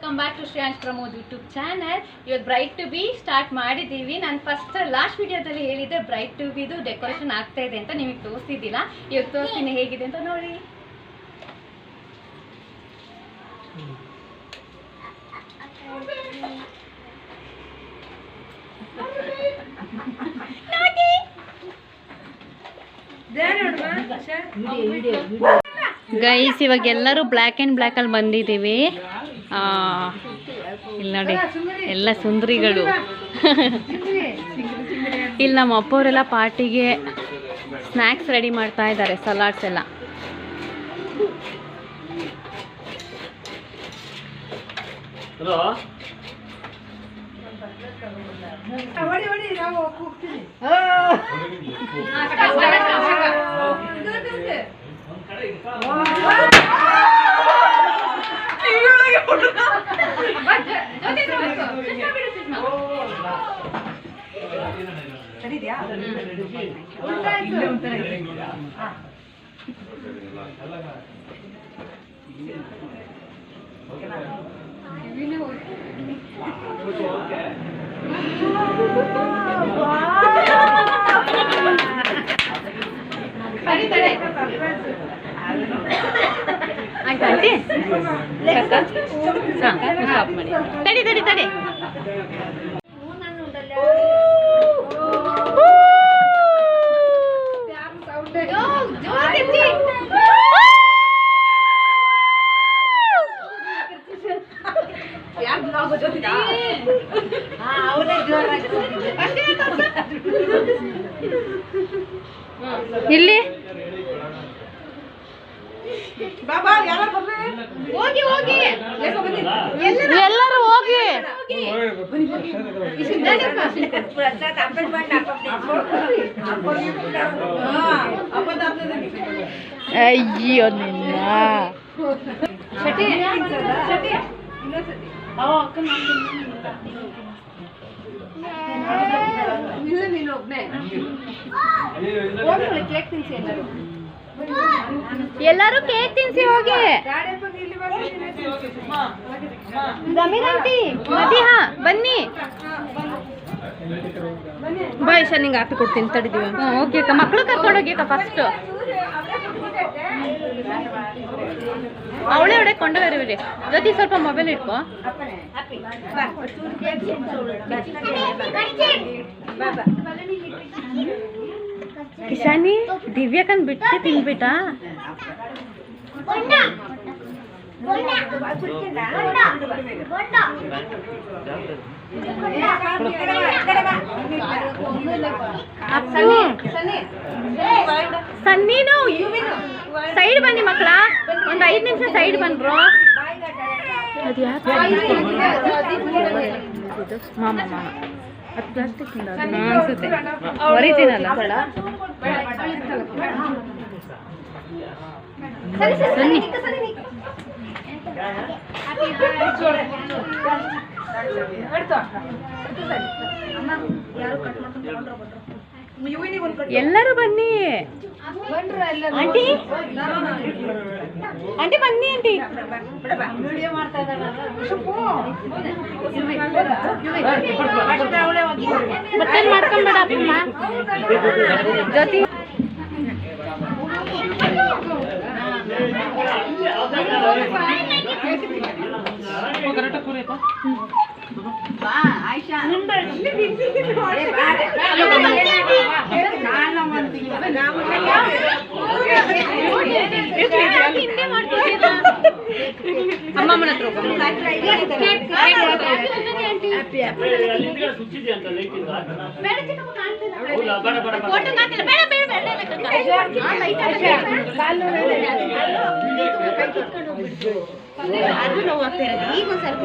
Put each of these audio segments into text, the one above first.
Welcome back to Shreyansh Pramod YouTube channel. ಇವತ್ತು ಬ್ರೈಟ್ ಟು ಬಿ ಸ್ಟಾರ್ಟ್ ಮಾಡಿದ್ದೀವಿ. ನಾನು ಲಾಸ್ಟ್ ವಿಡಿಯೋದಲ್ಲಿ ಹೇಳಿದ್ದೆ ಬ್ರೈಟ್ ಟು ಬಿದು ಡೆಕೋರೇಷನ್ ಆಗ್ತಾ ಇದೆ ಅಂತ, ನಿಮಗೆ ತೋರಿಸ್ತಿದ್ದಿಲ್ಲ. ಇವಾಗ ತೋರಿಸ್ತೀನಿ ಹೇಗಿದೆ ಅಂತ ನೋಡಿ. ಗೈಸ್, ಇವಾಗ ಎಲ್ಲರೂ ಬ್ಲ್ಯಾಕ್ ಆ್ಯಂಡ್ ಬ್ಲ್ಯಾಕಲ್ಲಿ ಬಂದಿದ್ದೀವಿ. ಇಲ್ಲಿ ನೋಡಿ, ಎಲ್ಲ ಸುಂದರಿಗಳು. ಇಲ್ಲಿ ನಮ್ಮ ಅಪ್ಪವರೆಲ್ಲ ಪಾರ್ಟಿಗೆ ಸ್ನ್ಯಾಕ್ಸ್ ರೆಡಿ ಮಾಡ್ತಾ ಇದ್ದಾರೆ, ಸಲಾಡ್ಸ್ ಎಲ್ಲ. ತಡಿ ತಡಿ ತಡಿ. ಇಲ್ಲಿ ಎಲ್ಲರೂ ಹೋಗಿ. ಅಯ್ಯೋ ನಿನ್ನ ಎಲ್ಲರೂ ಕೇಕ್ ತಿನ್ಸಿ ಹೋಗಿ. ಜಮೀರ್ ಆಂಟಿ ಮದಿಹಾ ಬನ್ನಿ. ಬಾಯ್ ಶಾ, ನಿಂಗೆ ಹಾಕಿ ಕೊಡ್ತೀನಿ, ತಡಿದೀವಿ. ಓಕೆ ಅಕ್ಕ, ಮಕ್ಕಳು ಕರ್ಕೊಂಡೋಗಿ ಅಕ್ಕ ಫಸ್ಟ್. ಅವಳೇ ಅವಳೆ ಕೊಂಡೋಗಿರಿ. ಜೊತೆ ಸ್ವಲ್ಪ ಮೊಬೈಲ್ ಇಟ್ಕೋ. ಕಿಶಾನಿ, ದಿವ್ಯಾಕನ್ ಬಿಟ್ಟು ತಿನ್ಬಿಟ್ಟ. ಸನ್ನೀನು ಸೈಡ್ ಬನ್ನಿ ಮಕ್ಕಳ, ಒಂದು 5 ನಿಮಿಷ ಸೈಡ್ ಬಂದ್ರು. ಮಾಮ ಮಾಮ ಅದು ಪ್ಲಾಸ್ಟಿಕ್ ಅನ್ಸುತ್ತೆ, ಒರಿಜಿನಲ್. ಸನ್ನಿ ಎಲ್ಲರೂ ಬನ್ನಿ. ಆಂಟಿ ಆಂಟಿ ಬನ್ನಿ. ಆಂಟಿ ಮತ್ತೆ ಮಾಡ್ಕೊಂಬೇಡ ಅಪ್ಪಮ್ಮ ಜೊತೆ. ಅಮ್ಮಮ್ಮನ ಹತ್ರ ಅದು ನೋವು ಆಗ್ತಾ ಇರೋದು. ಈಗ ಒಂದು ಸ್ವಲ್ಪ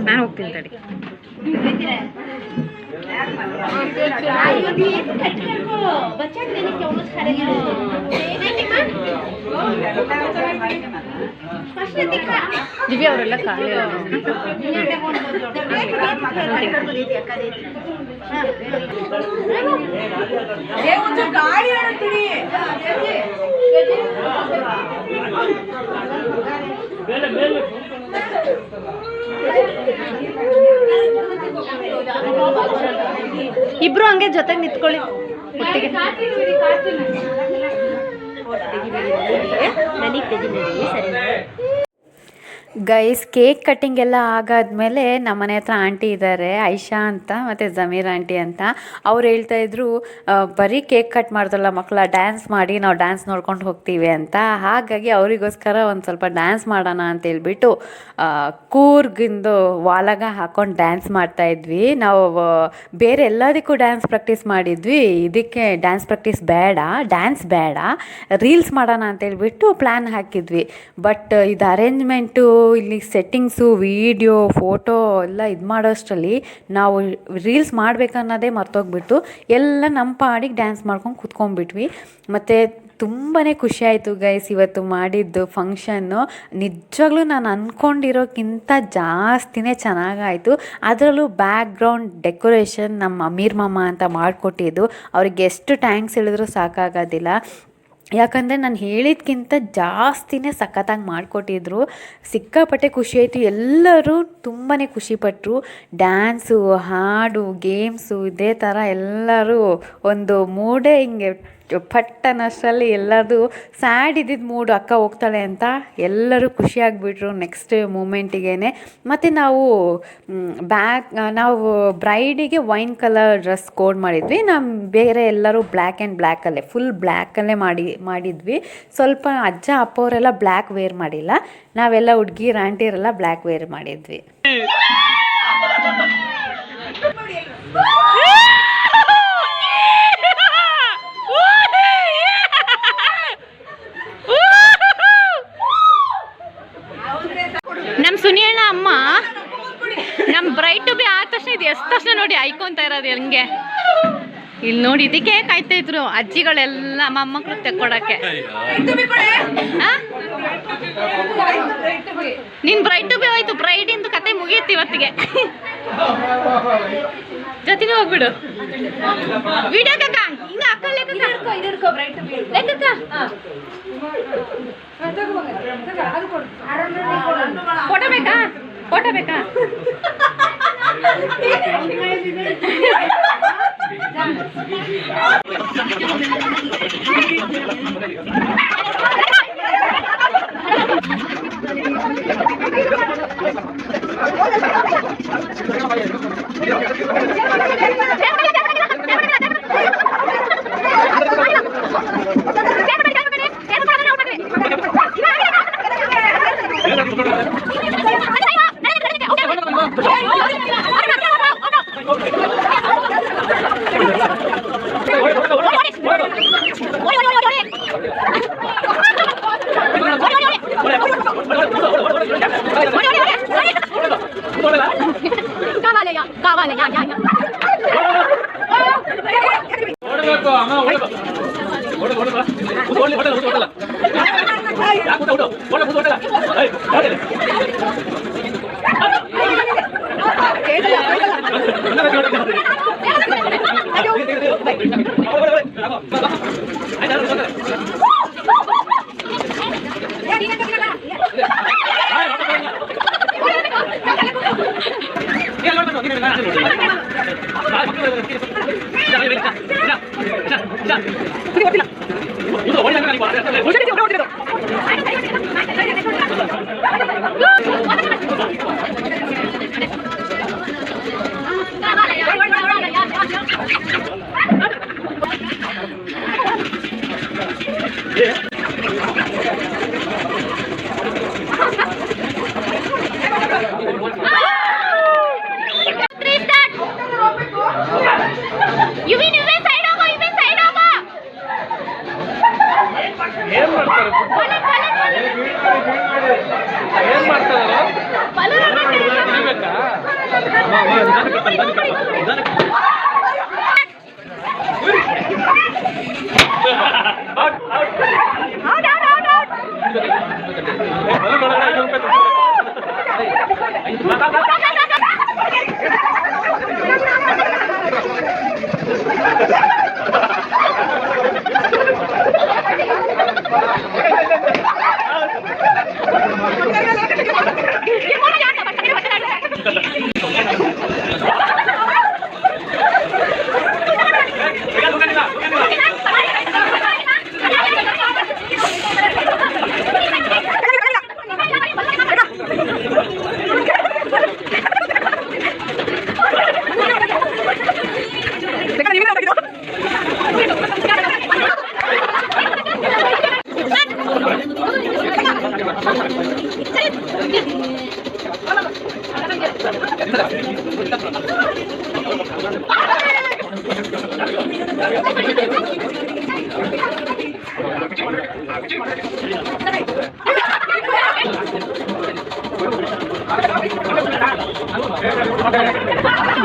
ನಾನು ಹೋಗ್ತೀನಿ ತಡಿ. बच्चा देने के उन्हें खड़े ದಿವ್ಯಾ ಅವರೆಲ್ಲ ಖಾಲಿ ಇಬ್ರು ಹಂಗೆ ಜೊತೆಗೆ ನಿಂತ್ಕೊಳ್ಳಿ ಒಟ್ಟಿಗೆ. ಗೈಸ್ ಕೇಕ್ ಕಟ್ಟಿಂಗ್ ಎಲ್ಲ ಆಗಾದ್ಮೇಲೆ ನಮ್ಮನೆ ಹತ್ರ ಆಂಟಿ ಇದ್ದಾರೆ, ಐಶಾ ಅಂತ ಮತ್ತು ಜಮೀರ್ ಆಂಟಿ ಅಂತ. ಅವ್ರು ಹೇಳ್ತಾಯಿದ್ರು ಬರೀ ಕೇಕ್ ಕಟ್ ಮಾಡ್ದಲ್ಲ ಮಕ್ಕಳ, ಡ್ಯಾನ್ಸ್ ಮಾಡಿ ನಾವು ಡ್ಯಾನ್ಸ್ ನೋಡ್ಕೊಂಡು ಹೋಗ್ತೀವಿ ಅಂತ. ಹಾಗಾಗಿ ಅವರಿಗೋಸ್ಕರ ಒಂದು ಸ್ವಲ್ಪ ಡ್ಯಾನ್ಸ್ ಮಾಡೋಣ ಅಂತೇಳ್ಬಿಟ್ಟು ಕೂರ್ಗಿಂದು ವಾಲಗ ಹಾಕ್ಕೊಂಡು ಡ್ಯಾನ್ಸ್ ಮಾಡ್ತಾಯಿದ್ವಿ. ನಾವು ಬೇರೆ ಎಲ್ಲದಕ್ಕೂ ಡ್ಯಾನ್ಸ್ ಪ್ರಾಕ್ಟೀಸ್ ಮಾಡಿದ್ವಿ, ಇದಕ್ಕೆ ಡ್ಯಾನ್ಸ್ ಪ್ರಾಕ್ಟೀಸ್ ಬೇಡ, ಡ್ಯಾನ್ಸ್ ಬೇಡ, ರೀಲ್ಸ್ ಮಾಡೋಣ ಅಂತೇಳ್ಬಿಟ್ಟು ಪ್ಲ್ಯಾನ್ ಹಾಕಿದ್ವಿ. ಬಟ್ ಇದು ಅರೇಂಜ್ಮೆಂಟು, ಇಲ್ಲಿ ಸೆಟ್ಟಿಂಗ್ಸು, ವಿಡಿಯೋ, ಫೋಟೋ ಎಲ್ಲ ಇದು ಮಾಡೋಷ್ಟರಲ್ಲಿ ನಾವು ರೀಲ್ಸ್ ಮಾಡಬೇಕನ್ನೋದೇ ಮರ್ತೋಗ್ಬಿಟ್ಟು ಎಲ್ಲ ನಮ್ಮ ಪಾಡಿಗೆ ಡ್ಯಾನ್ಸ್ ಮಾಡ್ಕೊಂಡು ಕೂತ್ಕೊಂಡ್ಬಿಟ್ವಿ. ಮತ್ತು ತುಂಬಾ ಖುಷಿ ಆಯಿತು ಗೈಸ್ ಇವತ್ತು ಮಾಡಿದ್ದು ಫಂಕ್ಷನ್ನು. ನಿಜವಾಗ್ಲೂ ನಾನು ಅಂದ್ಕೊಂಡಿರೋಕ್ಕಿಂತ ಜಾಸ್ತಿನೇ ಚೆನ್ನಾಗಾಯಿತು. ಅದರಲ್ಲೂ ಬ್ಯಾಕ್ಗ್ರೌಂಡ್ ಡೆಕೋರೇಷನ್ ನಮ್ಮ ಅಮೀರ್ ಮಾಮ ಅಂತ ಮಾಡಿಕೊಟ್ಟಿದ್ದು, ಅವ್ರಿಗೆ ಎಷ್ಟು ಥ್ಯಾಂಕ್ಸ್ ಹೇಳಿದ್ರು ಸಾಕಾಗೋದಿಲ್ಲ. ಯಾಕಂದರೆ ನಾನು ಹೇಳಿದ್ಕಿಂತ ಜಾಸ್ತಿನೇ ಸಖತ್ತಾಗಿ ಮಾಡಿಕೊಟ್ಟಿದ್ರು. ಸಿಕ್ಕಾಪಟ್ಟೆ ಖುಷಿಯಾಯಿತು. ಎಲ್ಲರೂ ತುಂಬಾ ಖುಷಿಪಟ್ಟರು. ಡ್ಯಾನ್ಸು, ಹಾಡು, ಗೇಮ್ಸು ಇದೇ ಥರ ಎಲ್ಲರೂ ಒಂದು ಮೂಡೇ ಹಿಂಗೆ ಪಟ್ ಅನ್ನೋಷ್ಟರಲ್ಲಿ ಎಲ್ಲರದು ಸ್ಯಾಡ್ ಇದ್ದಿದ್ದು ಮೂಡು, ಅಕ್ಕ ಹೋಗ್ತಾಳೆ ಅಂತ ಎಲ್ಲರೂ ಖುಷಿಯಾಗಿಬಿಟ್ರು ನೆಕ್ಸ್ಟ್ ಮೂಮೆಂಟಿಗೆ. ಮತ್ತು ನಾವು ಬ್ರೈಡಿಗೆ ವೈನ್ ಕಲರ್ ಡ್ರೆಸ್ ಕೋಡ್ ಮಾಡಿದ್ವಿ. ಬೇರೆ ಎಲ್ಲರೂ ಬ್ಲ್ಯಾಕ್ ಆ್ಯಂಡ್ ಬ್ಲ್ಯಾಕಲ್ಲೇ, ಫುಲ್ ಬ್ಲ್ಯಾಕಲ್ಲೇ ಮಾಡಿದ್ವಿ. ಸ್ವಲ್ಪ ಅಜ್ಜ ಅಪ್ಪವರೆಲ್ಲ ಬ್ಲ್ಯಾಕ್ ವೇರ್ ಮಾಡಿಲ್ಲ, ನಾವೆಲ್ಲ ಹುಡುಗಿರು ಆಂಟಿಯರೆಲ್ಲ ಬ್ಲ್ಯಾಕ್ ವೇರ್ ಮಾಡಿದ್ವಿ. ನಮ್ಮ ಸುನಿಯಣ್ಣ ಅಮ್ಮ ನಮ್ಮ ಬ್ರೈಟ್ ಟು ಬಿ ಆದ ತಕ್ಷಣ ಇದು ಎಷ್ಟು ತಕ್ಷಣ ನೋಡಿ ಐಕೊಂತ ಇರೋದು ಹೆಂಗೆ. ಇಲ್ಲಿ ನೋಡಿ ಇದಕ್ಕೆ ಕಾಯ್ತಾ ಇದ್ರು ಅಜ್ಜಿಗಳೆಲ್ಲ ಮೊಮ್ಮಕ್ಳು ತೆಕ್ಕೊಡಕ್ಕೆ. ನಿನ್ ಬ್ರೈಟ್ ಟು ಬಿ ಹೋಯ್ತು, ಬ್ರೈಡಿಂದು ಕತೆ ಮುಗಿಯುತ್ತೆ ಇವತ್ತಿಗೆ. ಜೊತೆಗೆ ಹೋಗ್ಬಿಡು ವಿಡಿಯೋ ಕಕ್ಕ ಹಿಂಗ ಅಕ್ಕ ಫೋಟೋ ಬೇಕಾ, ಫೋಟೋ ಬೇಕಾ?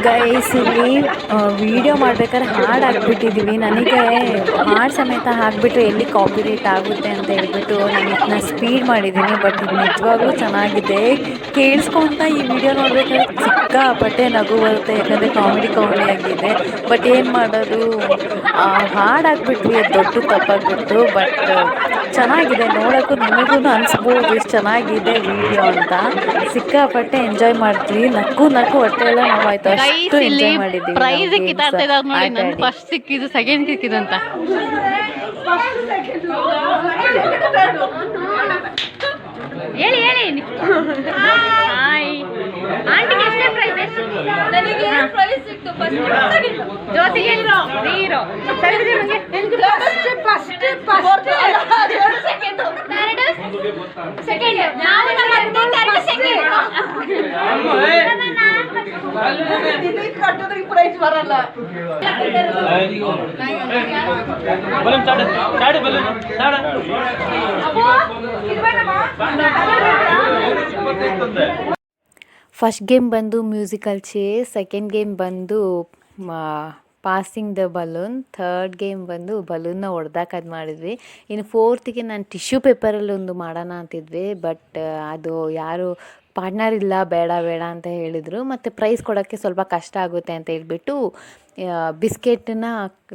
ಗೈಸ್ ಇಲ್ಲಿ ವಿಡಿಯೋ ಮಾಡ್ಬೇಕಾದ್ರೆ ಹಾಡು ಹಾಕ್ಬಿಟ್ಟಿದ್ದೀವಿ. ನನಗೆ ಹಾಡು ಸಮೇತ ಹಾಕ್ಬಿಟ್ರೆ ಎಲ್ಲಿ ಕಾಪಿರೈಟ್ ಆಗುತ್ತೆ ಅಂತ ಹೇಳ್ಬಿಟ್ಟು ನಾನು ಸ್ಪೀಡ್ ಮಾಡಿದ್ದೀನಿ. ಬಟ್ ಇದು ನಿಜವಾಗ್ಲೂ ಚೆನ್ನಾಗಿದೆ. ಕೇಳಿಸ್ಕೊಂತ ಈ ವಿಡಿಯೋ ನೋಡ್ಬೇಕಾದ್ರೆ ಸಿಕ್ಕಾಪಟ್ಟೆ ನಗು ಬರುತ್ತೆ, ಯಾಕಂದರೆ ಕಾಮಿಡಿ ಆಗಿದೆ. ಬಟ್ ಏನು ಮಾಡೋದು, ಹಾಡು ಹಾಕ್ಬಿಟ್ವಿ, ಅದು ದೊಡ್ಡ ತಪ್ಪಾಗ್ಬಿಟ್ಟು. ಬಟ್ ಚೆನ್ನಾಗಿದೆ, ನೋಡೋಕ್ಕೂ ನಿಮಗೂ ಅನಿಸ್ಬೋದು ಎಷ್ಟು ಚೆನ್ನಾಗಿದೆ ವಿಡಿಯೋ ಅಂತ. ಸಿಕ್ಕಾಪಟ್ಟೆ ಎಂಜಾಯ್ ಮಾಡ್ತೀವಿ, ನಕ್ಕು ಹೊಟ್ಟೆ ಎಲ್ಲ ನೋವಾಯ್ತು, ಅಷ್ಟು ಎಂಜಾಯ್ ಮಾಡಿದ್ದೀವಿ. ಫಸ್ಟ್ ಸಿಕ್ಕಿದ್ದು, ಸೆಕೆಂಡ್ ಸಿಕ್ಕಿದ್ದು ಅಂತ ಹೇಳಿ ಆಂಟಿಗೆ ಎಷ್ಟೇ ಪ್ರೈಸ್? ನನಗೆ ಪ್ರೈಸ್ ಸಿಕ್ತು ಫಸ್ಟ್, ಜ್ಯೋತಿಗೆ 0, ಸೆಕೆಂಡ್ ನಾವು ನಮ್ಮ ಸೆಕೆಂಡ್ ಕಟ್ಟೋದ್ರಿಗೆ ಪ್ರೈಸ್ ಬರಲ್ಲ. ಫಸ್ಟ್ ಗೇಮ್ ಬಂದು ಮ್ಯೂಸಿಕಲ್ ಚೇರ್, ಸೆಕೆಂಡ್ ಗೇಮ್ ಬಂದು passing the balloon, third game ಬಂದು ಬಲೂನ್ನ ಹೊಡೆದಾಕದು ಮಾಡಿದ್ವಿ. ಇನ್ನು ಫೋರ್ತಿಗೆ ನಾನು ಟಿಶ್ಯೂ ಪೇಪರಲ್ಲಿ ಒಂದು ಮಾಡೋಣ ಅಂತಿದ್ವಿ. ಬಟ್ ಅದು ಯಾರು ಪಾರ್ಟ್ನರ್ ಇಲ್ಲ, ಬೇಡ ಅಂತ ಹೇಳಿದರು. ಮತ್ತು ಪ್ರೈಸ್ ಕೊಡೋಕ್ಕೆ ಸ್ವಲ್ಪ ಕಷ್ಟ ಆಗುತ್ತೆ ಅಂತ ಹೇಳ್ಬಿಟ್ಟು ಬಿಸ್ಕೆಟನ್ನ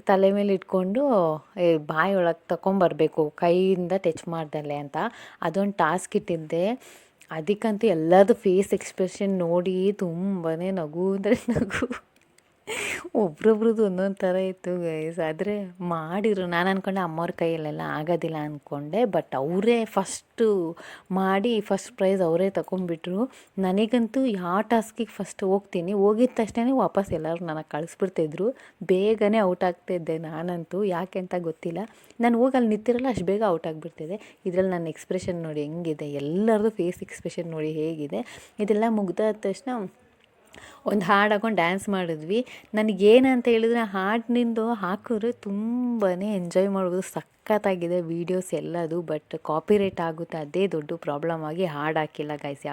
ತಲೆ ಮೇಲೆ ಇಟ್ಕೊಂಡು ಬಾಯಿ ಒಳಗೆ ತಗೊಂಬರ್ಬೇಕು ಕೈಯಿಂದ ಟಚ್ ಮಾಡ್ದಲ್ಲೇ ಅಂತ ಅದೊಂದು ಟಾಸ್ಕ್ ಇಟ್ಟಿದ್ದೆ. ಅದಕ್ಕಂತೂ ಎಲ್ಲರದು ಫೇಸ್ ಎಕ್ಸ್ಪ್ರೆಷನ್ ನೋಡಿ ತುಂಬಾ ನಗು ಅಂದರೆ ನಗು, ಒಬ್ರೊಬ್ರದ್ದು ಒಂದೊಂದು ಥರ ಇತ್ತು ಗೈಸ್. ಆದರೆ ಮಾಡಿದ್ರು, ನಾನು ಅಂದ್ಕೊಂಡೆ ಅಮ್ಮವ್ರ ಕೈಯಲ್ಲೆಲ್ಲ ಆಗೋದಿಲ್ಲ ಅಂದ್ಕೊಂಡೆ. ಬಟ್ ಅವರೇ ಫಸ್ಟು ಮಾಡಿ ಫಸ್ಟ್ ಪ್ರೈಸ್ ಅವರೇ ತಗೊಂಡ್ಬಿಟ್ರು. ನನಗಂತೂ ಯಾವ ಟಾಸ್ಕಿಗೆ ಫಸ್ಟ್ ಹೋಗ್ತೀನಿ, ಹೋಗಿದ ತಕ್ಷಣ ವಾಪಸ್ ಎಲ್ಲರೂ ನನಗೆ ಕಳಿಸ್ಬಿಡ್ತಿದ್ರು. ಬೇಗನೆ ಔಟ್ ಆಗ್ತಾಯಿದ್ದೆ ನಾನಂತೂ, ಯಾಕೆ ಅಂತ ಗೊತ್ತಿಲ್ಲ. ನಾನು ಹೋಗಿ ಅಲ್ಲಿ ನಿಂತಿರಲ್ಲ ಅಷ್ಟು ಬೇಗ ಔಟ್ ಆಗಿಬಿಡ್ತಿದ್ದೆ. ಇದರಲ್ಲಿ ನನ್ನ ಎಕ್ಸ್ಪ್ರೆಷನ್ ನೋಡಿ ಹೆಂಗಿದೆ, ಎಲ್ಲರದು ಫೇಸ್ ಎಕ್ಸ್ಪ್ರೆಷನ್ ನೋಡಿ ಹೇಗಿದೆ. ಇದೆಲ್ಲ ಮುಗ್ದಾದ ತಕ್ಷಣ ಒಂದು ಹಾಡು ಹಾಕೊಂಡು ಡ್ಯಾನ್ಸ್ ಮಾಡಿದ್ವಿ. ನನಗೇನಂತ ಹೇಳಿದ್ರೆ ಹಾಡಿನಿಂದು ಹಾಕಿದ್ರೆ ತುಂಬಾ ಎಂಜಾಯ್ ಮಾಡ್ಬೋದು, ಸಖತ್ತಾಗಿದೆ ವೀಡಿಯೋಸ್ ಎಲ್ಲದು. ಬಟ್ ಕಾಪಿರೈಟ್ ಆಗುತ್ತೆ, ಅದೇ ದೊಡ್ಡ ಪ್ರಾಬ್ಲಮ್ ಆಗಿ ಹಾಡು ಹಾಕಿಲ್ಲ ಗೈಸ್.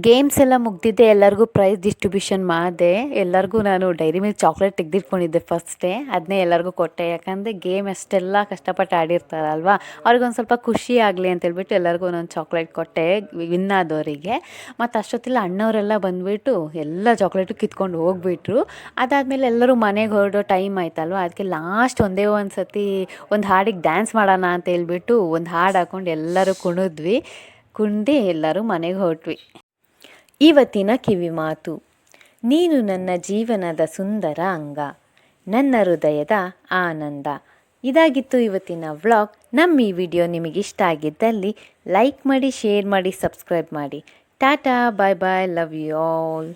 ಗೇಮ್ಸ್ ಎಲ್ಲ ಮುಗ್ದಿದ್ದೆ, ಎಲ್ಲರಿಗೂ ಪ್ರೈಸ್ ಡಿಸ್ಟ್ರಿಬ್ಯೂಷನ್ ಮಾಡಿದೆ. ಎಲ್ಲರಿಗೂ ನಾನು ಡೈರಿ ಮಿಲ್ಕ್ ಚಾಕ್ಲೇಟ್ ತೆಗೆದಿಟ್ಕೊಂಡಿದ್ದೆ ಫಸ್ಟೇ, ಅದನ್ನೇ ಎಲ್ಲರಿಗೂ ಕೊಟ್ಟೆ. ಯಾಕಂದರೆ ಗೇಮ್ ಅಷ್ಟೆಲ್ಲ ಕಷ್ಟಪಟ್ಟು ಆಡಿರ್ತಾರಲ್ವ, ಅವ್ರಿಗೊಂದು ಸ್ವಲ್ಪ ಖುಷಿ ಆಗಲಿ ಅಂತೇಳ್ಬಿಟ್ಟು ಎಲ್ಲರಿಗೂ ಒಂದೊಂದು ಚಾಕ್ಲೇಟ್ ಕೊಟ್ಟೆ ವಿನ್ ಆದವರಿಗೆ. ಮತ್ತು ಅಷ್ಟೊತ್ತಿಲ್ಲ ಅಣ್ಣವರೆಲ್ಲ ಬಂದುಬಿಟ್ಟು ಎಲ್ಲ ಚಾಕ್ಲೇಟು ಕಿತ್ಕೊಂಡು ಹೋಗ್ಬಿಟ್ರು. ಅದಾದಮೇಲೆ ಎಲ್ಲರೂ ಮನೆಗೆ ಹೊರಡೋ ಟೈಮ್ ಆಯ್ತಲ್ವ, ಅದಕ್ಕೆ ಲಾಸ್ಟ್ ಒಂದೇ ಒಂದು ಸತಿ ಒಂದು ಹಾಡಿಗೆ ಡ್ಯಾನ್ಸ್ ಮಾಡೋಣ ಅಂತ ಹೇಳ್ಬಿಟ್ಟು ಒಂದು ಹಾಡು ಹಾಕ್ಕೊಂಡು ಎಲ್ಲರೂ ಕುಣಿದು ಎಲ್ಲರೂ ಮನೆಗೆ ಹೊರಟ್ವಿ. ಇವತ್ತಿನ ಕಿವಿಮಾತು: ನೀನು ನನ್ನ ಜೀವನದ ಸುಂದರ ಅಂಗ, ನನ್ನ ಹೃದಯದ ಆನಂದ. ಇದಾಗಿತ್ತು ಇವತ್ತಿನ ವ್ಲಾಗ್. ನಮ್ಮ ಈ ವಿಡಿಯೋ ನಿಮಗೆ ಇಷ್ಟ ಆಗಿದ್ದಲ್ಲಿ ಲೈಕ್ ಮಾಡಿ, ಶೇರ್ ಮಾಡಿ, ಸಬ್ಸ್ಕ್ರೈಬ್ ಮಾಡಿ. ಟಾಟಾ, ಬಾಯ್ ಬಾಯ್, ಲವ್ ಯು ಆಲ್.